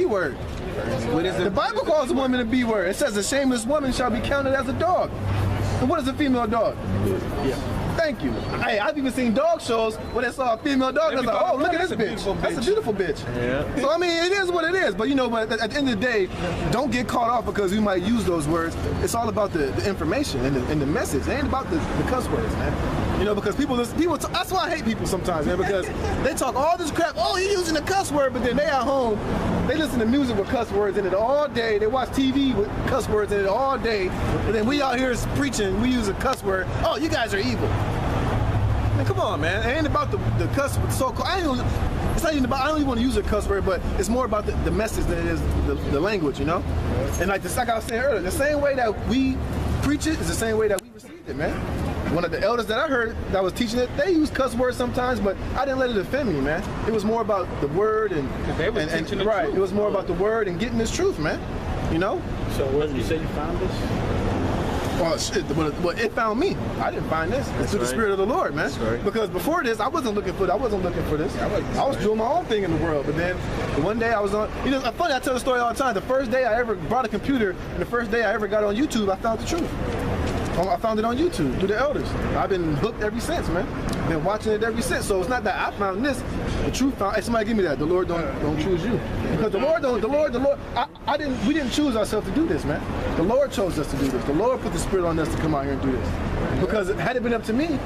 B-word. The Bible calls a woman a B-word. It says a shameless woman shall be counted as a dog. And what is a female dog? Yeah. Thank you. Hey, I've even seen dog shows where they saw a female dog and I was like, oh, look at this bitch. That's a beautiful bitch. Yeah. So, I mean, it is what it is. But, you know, but at the end of the day, don't get caught off because we might use those words. It's all about the information and the message. It ain't about the cuss words, man. You know, because people that's why I hate people sometimes, man, because they talk all this crap. Oh, you're using a cuss word, but then they at home, they listen to music with cuss words in it all day. They watch TV with cuss words in it all day. And then we out here preaching, we use a cuss word. Oh, you guys are evil. Man, come on, man. It ain't about the cuss word. It's not even about, I don't even want to use a cuss word, but it's more about the message than it is the language, you know? And like I was saying earlier, the same way that we preach it is the same way that we received it, man. One of the elders that I heard that was teaching it, they use cuss words sometimes, but I didn't let it offend me, man. It was more about the word and right. It was more about the word and getting this truth, man. You know? So what did you say you found this? Well, shit, well, it found me. I didn't find this. It's through the Spirit of the Lord, man. Because before this, I wasn't looking for this. I was doing my own thing in the world. But then one day I was on, you know, it's funny, I tell the story all the time. The first day I ever brought a computer and the first day I ever got on YouTube, I found the truth. I found it on YouTube through the elders. I've been hooked ever since, man. Been watching it ever since. So it's not that I found this. The truth found. Hey, somebody give me that. The Lord don't choose you, because the Lord. We didn't choose ourselves to do this, man. The Lord chose us to do this. The Lord put the Spirit on us to come out here and do this. Because had it been up to me,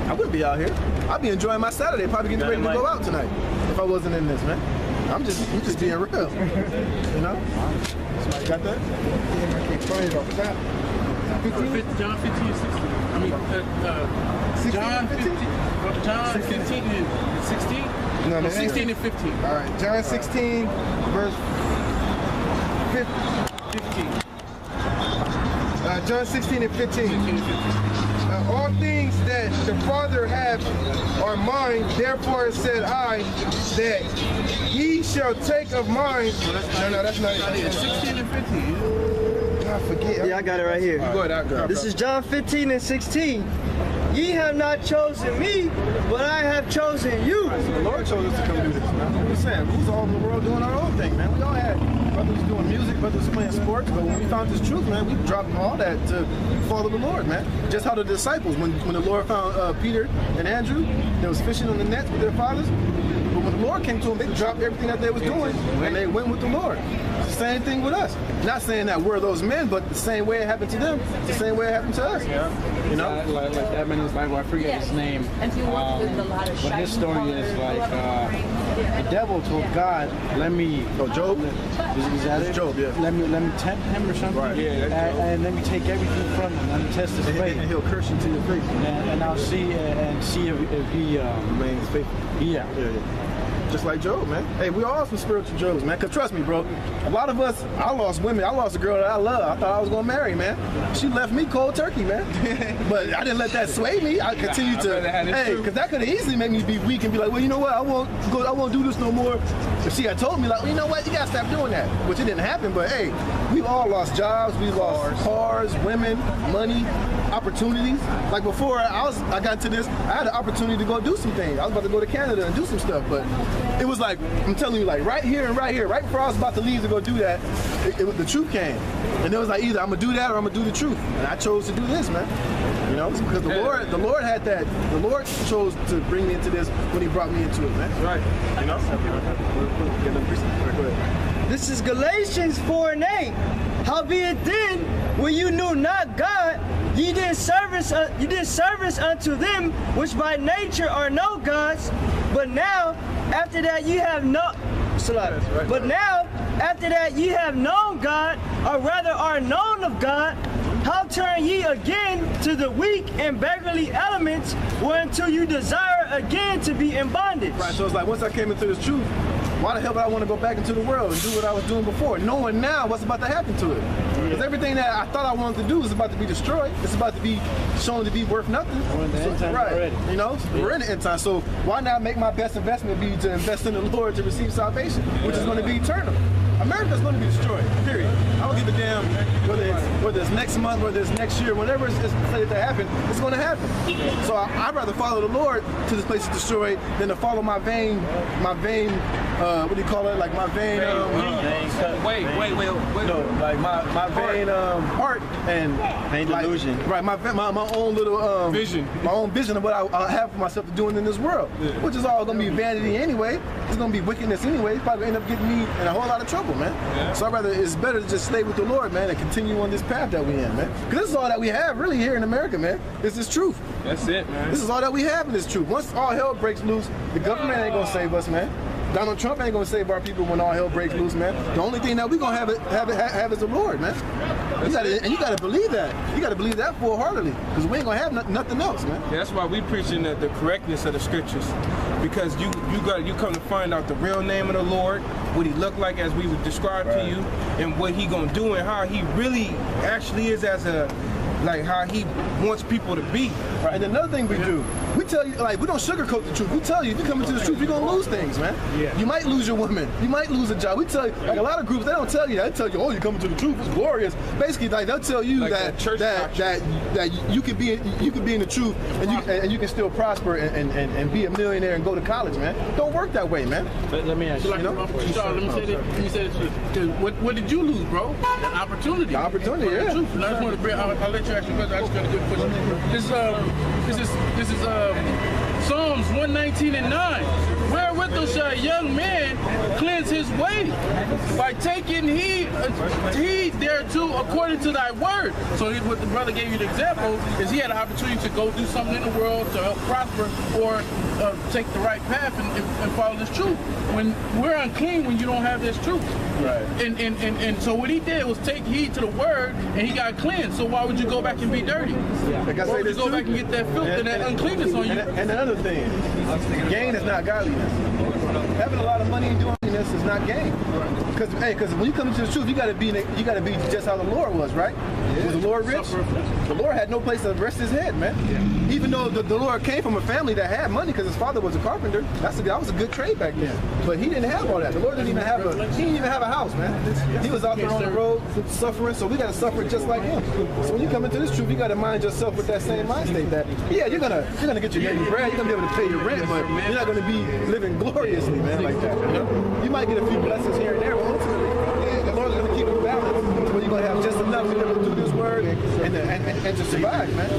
I wouldn't be out here. I'd be enjoying my Saturday, probably getting ready to go out tonight if I wasn't in this, man. I'm just being real, you know. Somebody got that? John 15 and 16. I mean, John 15. John 15 and 16? No, 16 and 15. All right, John 16, verse 15. John 16 and 15. All things that the Father hath are mine, therefore said I, that he shall take of mine. No, that's not it. 16 and 15. I forget. Yeah, I got it right here. Go ahead, this is John 15 and 16. Ye have not chosen me, but I have chosen you. Right, so the Lord chose us to come do this, man. What we saying? We was all over the world doing our own thing, man. We all had brothers doing music, brothers playing sports, but when we found this truth, man, we dropped all that to follow the Lord, man. Just how the disciples, when the Lord found Peter and Andrew, they was fishing on the nets with their fathers. But when the Lord came to them, they dropped everything that they was doing, and they went with the Lord. It's the same thing with us. Not saying that we're those men, but the same way it happened to them, it's the same way it happened to us. Yeah. You know? Like that man in the Bible, I forget his name. But his story is like, the devil told God, let me... Oh, Job? Is that it? Job, yeah. Let me tempt him or something. Right. Yeah, and let me take everything from him. Let me test his faith. And he'll curse you to your face. And I'll see if he remains faithful. Yeah. Just like Job, man. Hey, we all some spiritual Jobs, man. Cause trust me, bro, a lot of us, I lost women. I lost a girl that I love. I thought I was gonna marry, man. She left me cold turkey, man. But I didn't let that sway me. I continued to, hey, cause that could have easily made me be weak and be like, well, you know what? I won't do this no more. If she had told me, like, well, you know what? You gotta stop doing that. Which it didn't happen. But hey, we've all lost jobs. We've lost cars, women, money, opportunities. Like before I got into this, I had the opportunity to go do some things. I was about to go to Canada and do some stuff, but it was like, I'm telling you, like right here and right here, right before I was about to leave to go do that, the truth came. And it was like, either I'm gonna do that or I'm gonna do the truth. And I chose to do this, man. You know, because the Lord had that. The Lord chose to bring me into this when he brought me into it, man. Right. You know? This is Galatians 4 and 8. Howbeit then, when you knew not God, ye did service unto them which by nature are no gods. But now, after that ye have known God, or rather are known of God, how turn ye again to the weak and beggarly elements, whereunto you desire again to be in bondage? Right, so it's like once I came into this truth, why the hell would I want to go back into the world and do what I was doing before, knowing now what's about to happen to it? Because everything that I thought I wanted to do is about to be destroyed. It's about to be shown to be worth nothing. We're in the end time already. You know, we're in the end time. So why not make my best investment be to invest in the Lord to receive salvation, which is going to be eternal. America's going to be destroyed, period. I don't give a damn whether it's next month, whether it's next year, whenever it's slated to happen, it's going to happen. So I'd rather follow the Lord to this place is destroyed than to follow my vain, what do you call it? Like my vain Wait. No, like my vain heart and Vain delusion. Right, my own little Vision. my own vision of what I have for myself to doing in this world, which is all gonna be vanity anyway. It's gonna be wickedness anyway. It's probably gonna end up getting me in a whole lot of trouble, man. Yeah. So I'd rather it's better to just stay with the Lord, man, and continue on this path that we in, man. Because this is all that we have really here in America, man. It's this truth. That's it, man. This is all that we have in this truth. Once all hell breaks loose, the government ain't gonna save us, man. Donald Trump ain't gonna save our people when all hell breaks loose, man. The only thing that we gonna have is the Lord, man. You gotta believe that. You gotta believe that full-heartedly, because we ain't gonna have nothing else, man. Yeah, that's why we preaching the correctness of the scriptures, because you come to find out the real name of the Lord, what he looked like as we would describe to you, and what he gonna do and how he really actually is as a how he wants people to be. Right. And another thing we do, we tell you, like, we don't sugarcoat the truth. We tell you, if you come into the truth, you're gonna lose things, man. Yeah. You might lose your woman. You might lose a job. We tell you, like a lot of groups, they don't tell you that. They tell you, oh, you're coming to the truth, it's glorious. Basically, like they'll tell you Like that you could be in the truth and you can still prosper and be a millionaire and go to college, man. Don't work that way, man. Let me ask you. Let me say this. What did you lose, bro? An opportunity. The opportunity, For the yeah. truth. And I just want to bring. I'll let you ask your question. I just got a good question. This is Psalms 119:9. Wherewithal shall a young man cleanse his way? By taking heed thereto according to thy word. So what the brother gave you the example is he had an opportunity to go do something in the world to help prosper or take the right path and follow this truth. When we're unclean when you don't have this truth. Right. And so what he did was take heed to the word and he got cleansed. So why would you go back and be dirty? Like I Why say would you this go too. back and get that filth and that uncleanness on you? And another thing, gain is not godliness. Having a lot of money and doing this is not gain. Because when you come into the truth, you gotta be just how the Lord was, right? Was the Lord rich? The Lord had no place to rest his head, man. Yeah. Even though the Lord came from a family that had money because his father was a carpenter, that was a good trade back then. But he didn't have all that. The Lord didn't even have a house, man. He was out there on the road suffering, so we gotta suffer just like him. So when you come into this truth, you gotta mind yourself with that same mind state that you're gonna get your daily bread, you're gonna be able to pay your rent, but you're not gonna be living gloriously, man, like that. You know? You might get a few blessings here and there, but ultimately the Lord's gonna keep you balanced. Where you're gonna have just enough to be able to do this word and to survive, man.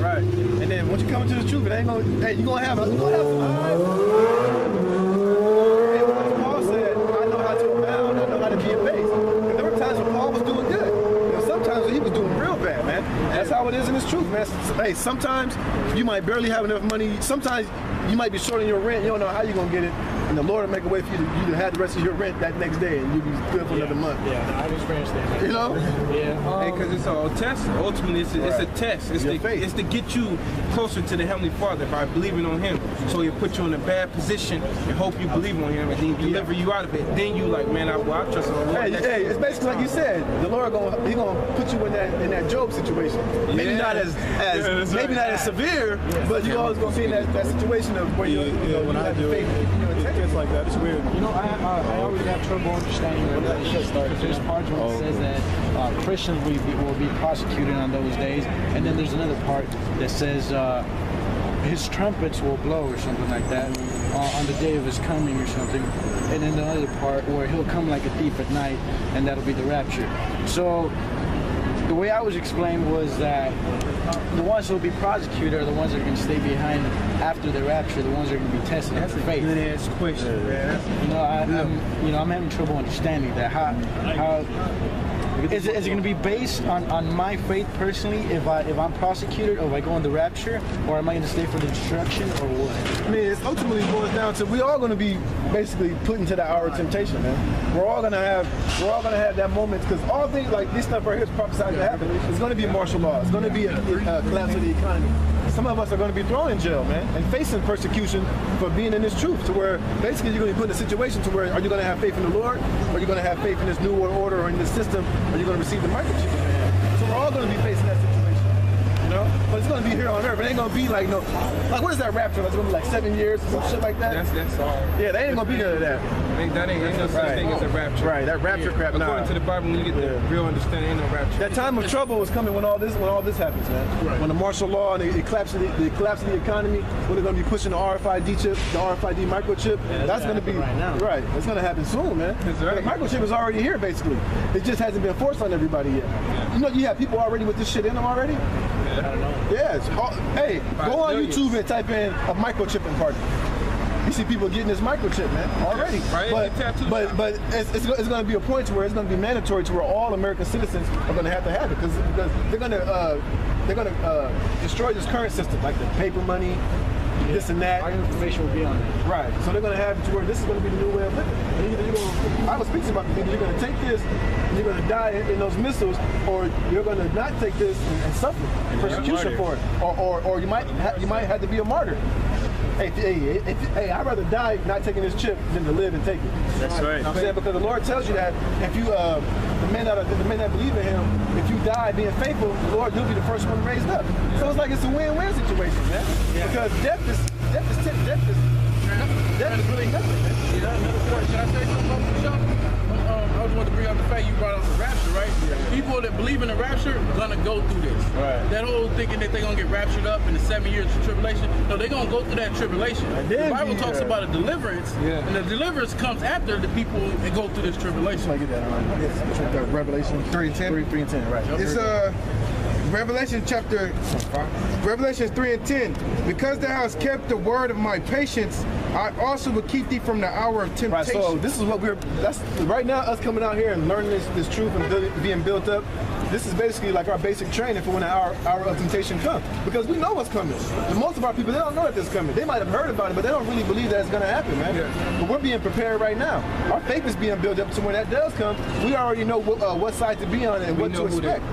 Right. And then once you come into the truth, it ain't gonna. Hey, you're gonna have some highs. Paul said, "I know how to abound. I know how to be abased." And there were times when Paul was doing good. And sometimes he was doing real bad, man. That's how it is in this truth, man. Hey, sometimes you might barely have enough money. Sometimes you might be short on your rent. You don't know how you're gonna get it. And the Lord will make a way for you to have the rest of your rent that next day, and you'll be good for another month. Yeah, I've experienced that. You know? Yeah. Because it's all test. Ultimately, it's a test. It's to get you closer to the Heavenly Father by believing on Him. So He'll put you in a bad position and hope you believe on Him, and then He deliver you out of it. Then you like, man, I trust in the Lord. Hey, it's basically like you said. The Lord He gonna put you in that Job situation. Maybe not as severe, but you always gonna be in that situation of where you when I do it, it's like that. It's weird. You know, I always have trouble understanding where that shit starts. There's parts where it says that Christians will be prosecuted on those days, and then there's another part that says his trumpets will blow or something like that on the day of his coming or something. And then the other part where he'll come like a thief at night, and that'll be the rapture. So the way I was explained was that the ones who will be prosecuted are the ones that are going to stay behind after the rapture, the ones that are going to be tested for faith. Good ass question, man. I'm having trouble understanding that. How is it going to be based on my faith personally if I'm prosecuted, or if I go on the rapture, or am I going to stay for the destruction, or what? I mean, it ultimately boils down to we all going to be basically put into the hour of temptation, man. We're all going to have that moment, because all things like this stuff right here is prophesied to happen. It's going to be martial law. It's going to be a collapse of the economy. Some of us are going to be thrown in jail, man, and facing persecution for being in this truth, to where basically you're going to be put in a situation to where are you going to have faith in the Lord, or are you going to have faith in this new world order or in this system, or are you going to receive the microchip? So we're all going to be facing that situation. You know? But it's gonna be here on earth. It ain't gonna be like what is that rapture? It's gonna be like 7 years or some shit like that. That's all. Yeah, they ain't gonna be none of that. Ain't no such thing as a rapture. Right, that rapture crap. According to the Bible, when you get the real understanding, ain't no rapture. That time of trouble is coming when all this happens, man. Right. When the martial law and the collapse of the economy, when they're gonna be pushing the RFID chip, the RFID microchip, that's gonna be right now. Right. It's gonna happen soon, man. Right. The microchip is already here, basically. It just hasn't been forced on everybody yet. You know, you have people already with this shit in them already. I don't know. Yes. Hey, go on YouTube and type in a microchipping party. You see people getting this microchip, man, already. Right. But it's going to be a point to where it's going to be mandatory to where all American citizens are going to have it because they're going to destroy this current system, like the paper money, this and that. Our information will be on it. Right. So they're going to have it to where this is going to be the new way of living. And I was speaking about the people. You're going to take this, and you're going to die in those missiles, or you're going to not take this and suffer persecution for it, or you might have to be a martyr. Hey, I'd rather die not taking this chip than to live and take it. That's right. You know what I'm saying? Because the Lord tells you that if you, the men that believe in Him, if you die being faithful, the Lord, you'll be the first one raised up. So it's like it's a win-win situation, man. Yeah. Because death is really nothing, man. Another point. Can I say something about the show? I just want to bring up the fact you brought up the rapture, right? Yeah. People that believe in the rapture gonna go through this. Right. That whole thinking that they're gonna get raptured up in the 7 years of tribulation. No, they're gonna go through that tribulation. The Bible talks about a deliverance, and the deliverance comes after the people that go through this tribulation. I get that right. Revelation 3:10. 3:10, right. It's Revelation 3 and 10. Because thou hast kept the word of my patience, I also will keep thee from the hour of temptation. Right, so this is what that's right now, us coming out here and learning this truth and being built up. This is basically like our basic training for when the hour of temptation comes. Because we know what's coming. And most of our people, they don't know that this is coming. They might have heard about it, but they don't really believe that it's going to happen, man. Yeah. But we're being prepared right now. Our faith is being built up, so when that does come, we already know what side to be on and what to expect.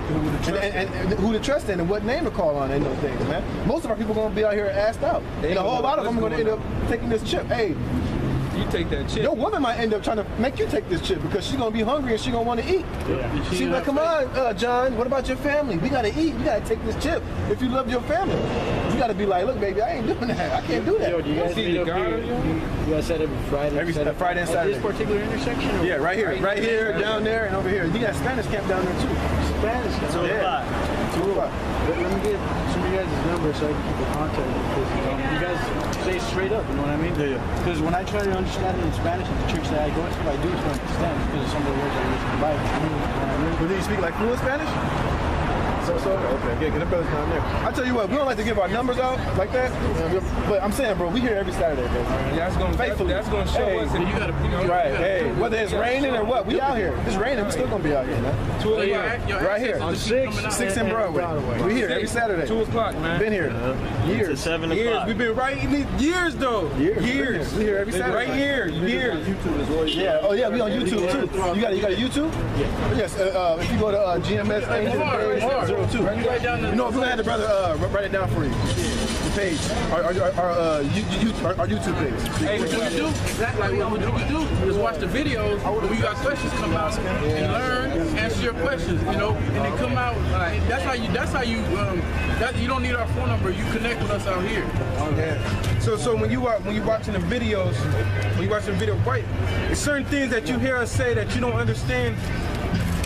And who to trust in and what name to call on in those days, man. Most of our people are going to be out here asked out. And a whole lot of them are going to end up taking this chip. Hey, you take that chip. Your woman might end up trying to make you take this chip because she's gonna be hungry and she's gonna want to eat. Yeah. She's like, come on, John, what about your family? We gotta eat. We gotta take this chip. If you love your family, you gotta be like, look, baby, I ain't doing that. I can't do that. Yo, do you guys see the God? You guys said every Friday. Every Friday and Saturday. This particular intersection? Or yeah, right here, down there, and over here. You got Spanish camp down there too. Spanish. It's all about. Let me get some of you guys' numbers so I can keep in contact because you guys say straight up, you know what I mean? Yeah. Because when I try to understand it in Spanish at the church that I go to, I do understand because of some of the words I use in the Bible. But do you speak like fluent Spanish? So okay, yeah, get the brothers down there. I tell you what, we don't like to give our numbers out like that, but I'm saying, bro, we here every Saturday, bro. Yeah, that's gonna show us. You gotta, right. Hey, whether it's raining or what, we out here. If it's raining, we still gonna be out here, man. 2 o'clock, right here on 6 in Broadway. We here every Saturday. 2 o'clock, man. Been here years. It's 7 o'clock. Years. We've been right in these years though. Years. We here every Saturday. Right here. Years. YouTube as well. Yeah. Oh yeah, we on YouTube too. You got a YouTube? Yeah. Yes. If you go to GMSAncientofdays02. You know, we're gonna have the brother write it down for you. The page, our YouTube page. Hey, what you do? Exactly. What you do is watch the videos when you got questions come out and learn, answer your questions. You know, and they come out. That's how you. You don't need our phone number. You connect with us out here. Yeah. So when you watching the videos, right? There's certain things that you hear us say that you don't understand.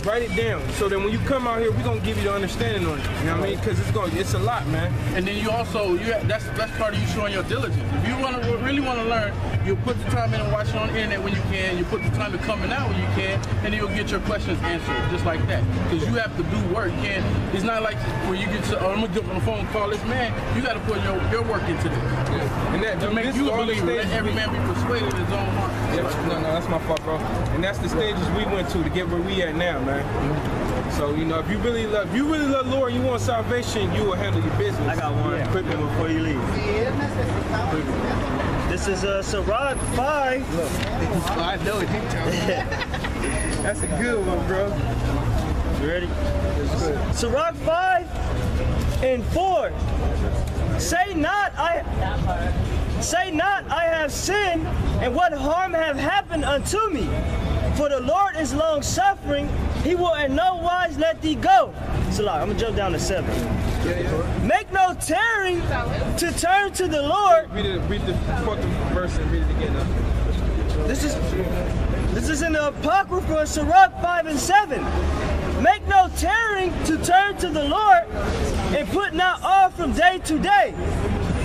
Write it down. So then when you come out here, we're gonna give you the understanding on it. You know what I mean? Because it's a lot, man. And then you also that's part of you showing your diligence. If you really want to learn, you'll put the time in and watch it on the internet when you can. You put the time in coming out when you can, and you'll get your questions answered just like that. Because you have to do work. You can't. It's not like where you get to. I'm gonna get on the phone and call this man. You got to put your work into this. Yeah. And that to make you a believer. Let every man be persuaded in his own heart. Yeah, no, that's my fault, bro. And that's the stages we went to get where we at now, man. So you know, if you really love Lord, and you want salvation, you will handle your business. I got one quick one before you leave. This is Ciroc 5. Look. I know it. That's a good one, bro. You ready? It's good. Ciroc 5 and 4. Say not Say not, I have sinned, and what harm have happened unto me? For the Lord is long-suffering, he will in no wise let thee go. So I'm gonna jump down to 7. Make no tarrying to turn to the Lord. Read the 4th verse and read it again. This is in the Apocrypha, Sirach 5 and 7. Make no tarrying to turn to the Lord, and put not off from day to day.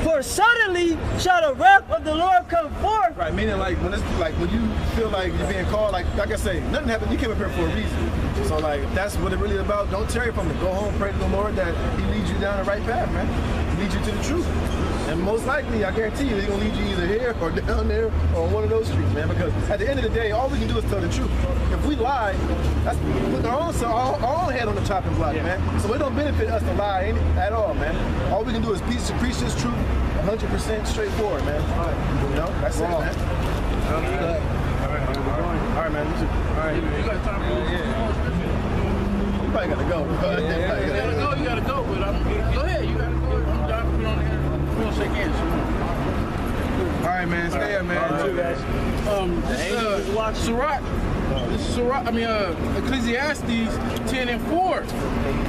For suddenly shall the wrath of the Lord come forth. Right, meaning like when it's like when you feel like you're being called, like I say, nothing happened. You came up here for a reason. So like that's what it really is about. Don't tarry from it. Go home, pray to the Lord that He leads you down the right path, man. He leads you to the truth. And most likely, I guarantee you, He's gonna lead you either here or down there or on one of those streets, man. Because at the end of the day, all we can do is tell the truth. If we lie, that's putting our own head on the chopping block, man. So it don't benefit us to lie at all, man. All we can do is preach this truth 100% straightforward, man. You know, that's it, man. All right, man. You got time for this? You probably gotta go. You gotta go. But go ahead. You gotta go. I'm down to put on here. We're gonna shake hands. All right, man. Stay up, man. Ecclesiastes 10 and 4.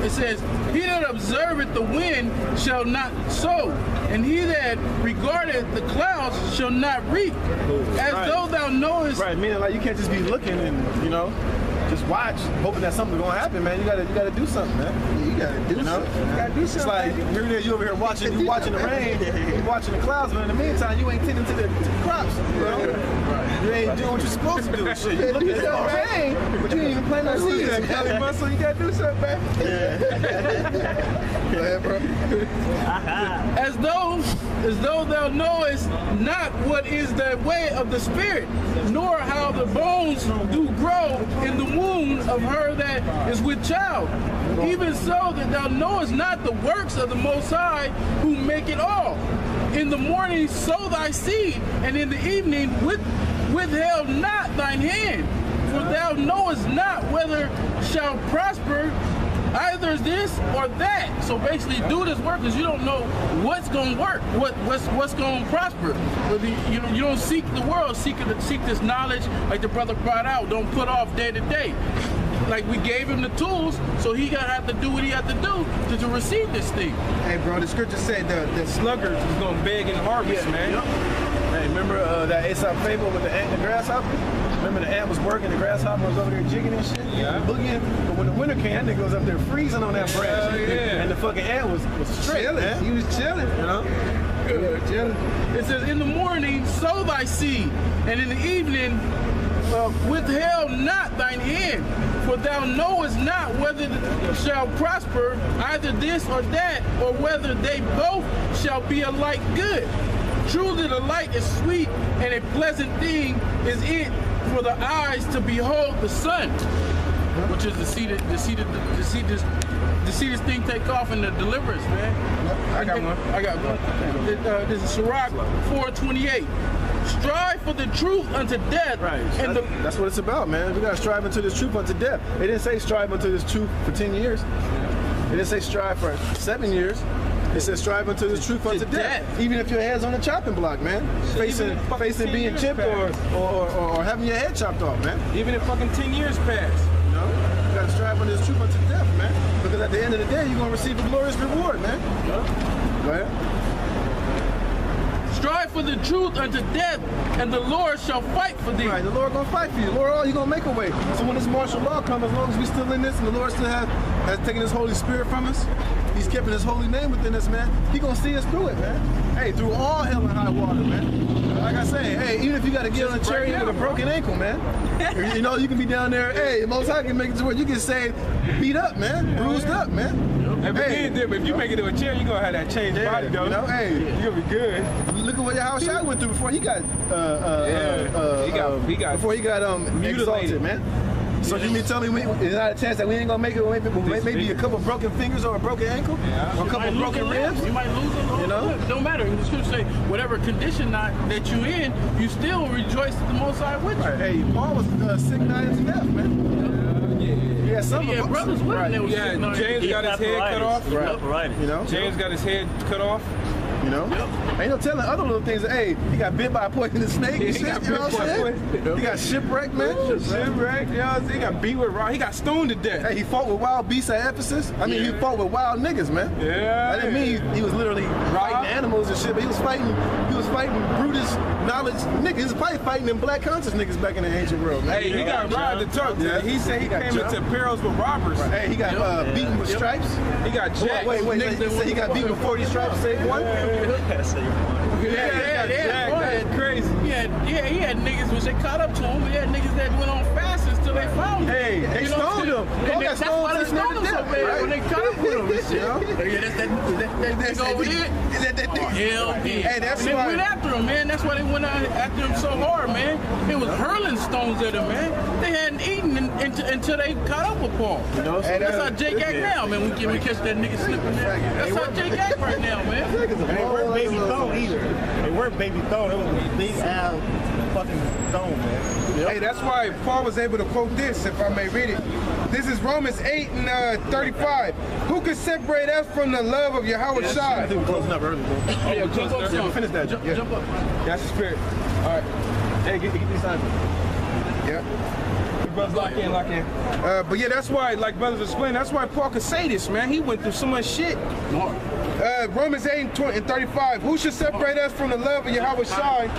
It says, he that observeth the wind shall not sow, and he that regardeth the clouds shall not reap. As though thou knowest. Right, meaning like you can't just be looking and, you know, just watch, hoping that something's gonna happen, man. You gotta do something, man. You gotta do something. You gotta do something. It's like you over here watching the rain, you watching the clouds, but in the meantime, you ain't tending to the crops. You know? You ain't doing what you're supposed to do. Shit, you look at the rain, but you ain't even planting no seeds. So you gotta do something, man. Go ahead, bro. As though thou knowest not what is the way of the Spirit, nor how the bones do grow in the womb of her that is with child. Even so that thou knowest not the works of the Most High, who make it all. In the morning sow thy seed, and in the evening withheld not thine hand. For thou knowest not whether shall prosper either this or that. So basically, do this work because you don't know what's going to work, what's going to prosper. You don't seek the world, seek this knowledge, like the brother brought out. Don't put off day to day. Like we gave him the tools, so he gotta have to do what he had to do to receive this thing. Hey, bro, the scripture said the sluggard is gonna beg in harvest, man. Yep. Hey, remember that Aesop fable with the ant and the grasshopper? Remember the ant was working, the grasshopper was over there jigging and shit, boogieing. But when the winter came, that nigga was up there freezing on that branch, and the fucking ant was straight, chilling. Man. He was chilling, you know. Good, chilling. It says, in the morning sow thy seed, and in the evening withheld not thine hand, for thou knowest not whether shall prosper either this or that, or whether they both shall be alike good. Truly the light is sweet, and a pleasant thing is it for the eyes to behold the sun, which is to see this thing take off in the deliverance, man. I got one. This is Sirach 4:28. Strive for the truth unto death. Right. And that's what it's about, man. We gotta strive unto this truth unto death. It didn't say strive unto this truth for 10 years. It didn't say strive for 7 years. It says strive unto this truth unto death. Even if your head's on the chopping block, man. Facing being chipped or having your head chopped off, man. Even if fucking 10 years pass. You know? You gotta strive unto this truth unto death, man. Because at the end of the day, you're gonna receive a glorious reward, man. Go ahead. Strive for the truth unto death, and the Lord shall fight for thee. Right, the Lord gonna fight for you. Lord, He's gonna make a way. So when this martial law comes, as long as we still in this, and the Lord still has taken His Holy Spirit from us, He's keeping His holy name within us, man. He gonna see us through it, man. Hey, through all hell and high water, man. Like I say, hey, even if you gotta get on a chariot with a broken ankle, man. You know, you can be down there. Hey, Most High can make it to where you get saved, beat up, man, bruised up, man. Hey, but if you make it to a chair, you're gonna have that changed body, though. You know, hey, you're gonna be good. Look at what Yahweh Shai went through before he got mutilated, man. So you mean tell me there's not a chance that we ain't gonna make it with maybe a couple broken fingers or a broken ankle or a couple broken ribs? You might lose a little. You know, don't matter. The scripture say whatever condition that you in, you still rejoice at the Most High with you. Right. Hey, Paul was sick nigh unto death, man. Yeah, some brothers with him. James got his head cut off. Right. You know, James got his head cut off. You know? Ain't no telling other little things. Hey, he got bit by a poisonous snake. He got You know what I'm saying? He got shipwrecked, man. Shipwrecked, you know what I'm saying? He got beat with rock. He got stoned to death. Hey, he fought with wild beasts at Ephesus. I mean, he fought with wild niggas, man. Yeah. I didn't mean he was literally fighting animals and shit, but he was fighting Brutus knowledge niggas. He was probably fighting them black conscious niggas back in the ancient world, man. Hey, he got robbed to talk to. Yeah. He said he came into perils with robbers. Hey, he got beaten with stripes. He got jacked. Wait, he said he got beaten with 40 stripes, save one? That's crazy. He had niggas when they caught up to him. He had niggas that went on fasts till they found him. Hey, they stoned him. That's why they stoned him so bad when they caught up with him and shit. Yeah, that's that nigga over there. Hell yeah. Hey, that's and they why. went after him, man. That's why they went after him so hard, man. It was hurling stones at him, man. They hadn't eaten until they caught up with Paul. You know, so that's how Jake act now, man. We catch that nigga slipping there. That's how Jake act right now, man. They weren't baby thrown either. They weren't baby thrown. It was a big ass fucking thrown, man. Hey, that's why Paul was able to quote this, if I may read it. This is Romans 8 and 35. Who can separate us from the love of Yahweh Shai? I think we're closing up early, bro. Yeah, jump up, Yeah, we finished that. Jump up. That's the spirit. All right. Hey, get these signs. Yeah. Brothers, lock in. But yeah, that's why, like brothers explained, that's why Paul could say this, man. He went through so much shit. Romans 8 and 35. Who should separate us from the love of Yahweh Shai?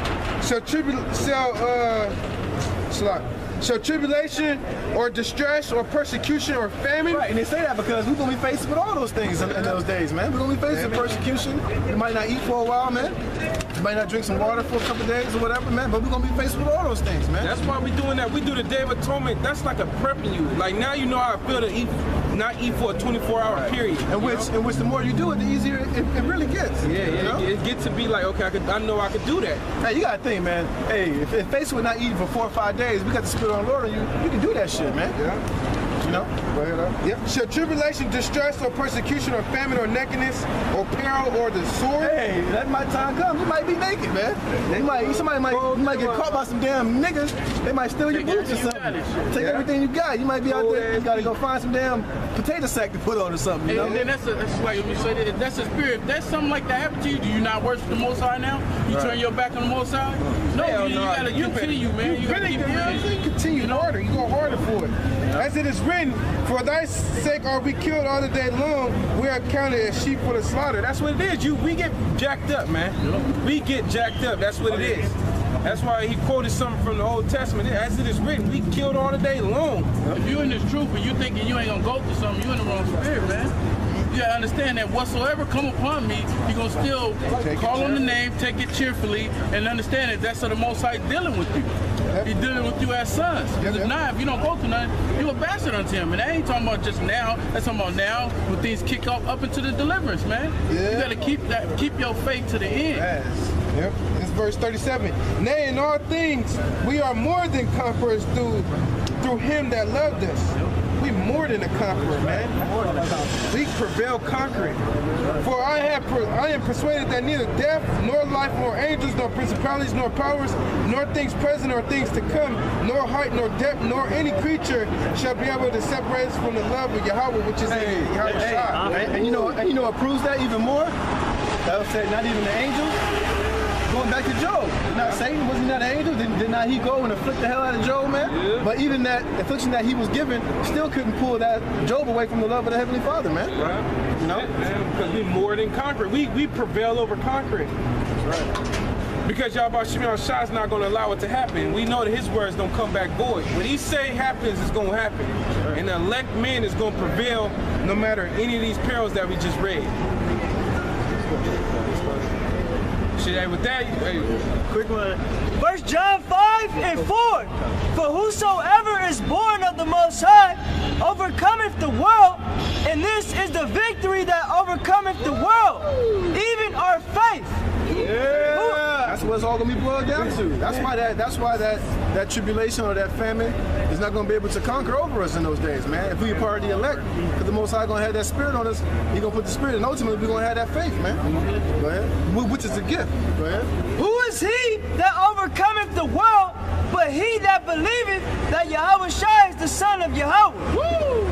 Shall tribulation or distress or persecution or famine? Right, and they say that because we're going to be faced with all those things in those days, man. We're going to be faced with persecution. We might not eat for a while, man. We might not drink some water for a couple days or whatever, man. But we're going to be faced with all those things, man. That's why we're doing that. We do the Day of Atonement. That's like a prepping you. Like now you know how I feel to not eat for a 24-hour period. In which the more you do it, the easier it really gets. Yeah, you know? It gets to be like, okay, I know I could do that. Hey, you got to think, man. Hey, if faced with not eating for 4 or 5 days, we got the Spirit of the Lord on you. You can do that shit, man. Yeah. You know? Go ahead, Yep. Shall tribulation, distress, or persecution, or famine, or nakedness, or peril, or the sword? Hey, let my time come. You might be naked, man. Somebody might get caught by some damn niggas. They might steal your boots or something. Take everything you got. You might be out there. You gotta go find some damn potato sack to put on or something. You know? And then that's like we say that that's a spirit. If that's something like that happen to you, do you not worship the Most High now? You turn your back on the Most High? No, you gotta continue, man. You gotta keep continue harder. You go harder for it. As it is written, for thy sake are we killed all the day long. We are counted as sheep for the slaughter. That's what it is. We get jacked up, man. We get jacked up. That's what it is. That's why he quoted something from the Old Testament. As it is written, we killed all the day long. If you in this truth and you thinking you ain't gonna go through something, you in the wrong spirit, man. You gotta understand that whatsoever come upon me, you're gonna still call on the name, take it cheerfully, and understand that that's how the Most High dealing with you. He's dealing with you as sons. Because if not, if you don't go through nothing, you're a bastard unto him. And I ain't talking about just now. That's talking about now when things kick off up into the deliverance, man. You gotta keep your faith to the end. Yes. Yep. It's verse 37. Nay, in all things, we are more than conquerors through him that loved us. We more than a conqueror, man. We prevail conquering. For I am persuaded that neither death, nor life, nor angels, nor principalities, nor powers, nor things present, nor things to come, nor height, nor depth, nor any creature shall be able to separate us from the love of Yahweh, which is in Yahweh Shai. And you know what proves that even more? That was said, not even the angels. Going back to Job, not Satan, wasn't that an angel? Did not he go and afflict the hell out of Job, man? Yeah. But even that affliction that he was given still couldn't pull that Job away from the love of the Heavenly Father, man. Right. You know? Because we more than conquer. We prevail over conquering. That's right. Because Yahweh Shai is not going to allow it to happen. We know that his words don't come back void. What he say happens is going to happen. Right. And the elect man is going to prevail no matter any of these perils that we just read. Hey, with that, quick one. 1 John 5 and 4. For whosoever is born of the Most High overcometh the world, and this is the victory that overcometh the world, even our faith. Yeah, that's what it's all gonna be boiled down to. That's why that tribulation or that famine is not gonna be able to conquer over us in those days, man. If we are part of the elect, because the Most High gonna have that spirit on us, He gonna put the spirit, and ultimately we're gonna have that faith, man. Go ahead. Which is a gift. Go ahead. Who is he that overcometh the world, but he that believeth that Yahweh Shai is the Son of Yahweh? Woo!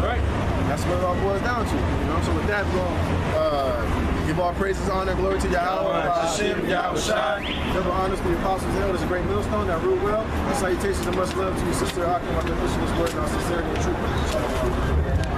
Right. That's what it all boils down to. You know. So with that, we're gonna Give all praises, honor, glory to Yahweh, Hashem, Yahweh Shai. Double honors to the apostles and elders, a great millstone that rule well. And salutations and much love to your sister Akim, my definition is word, and our sincerity and truth.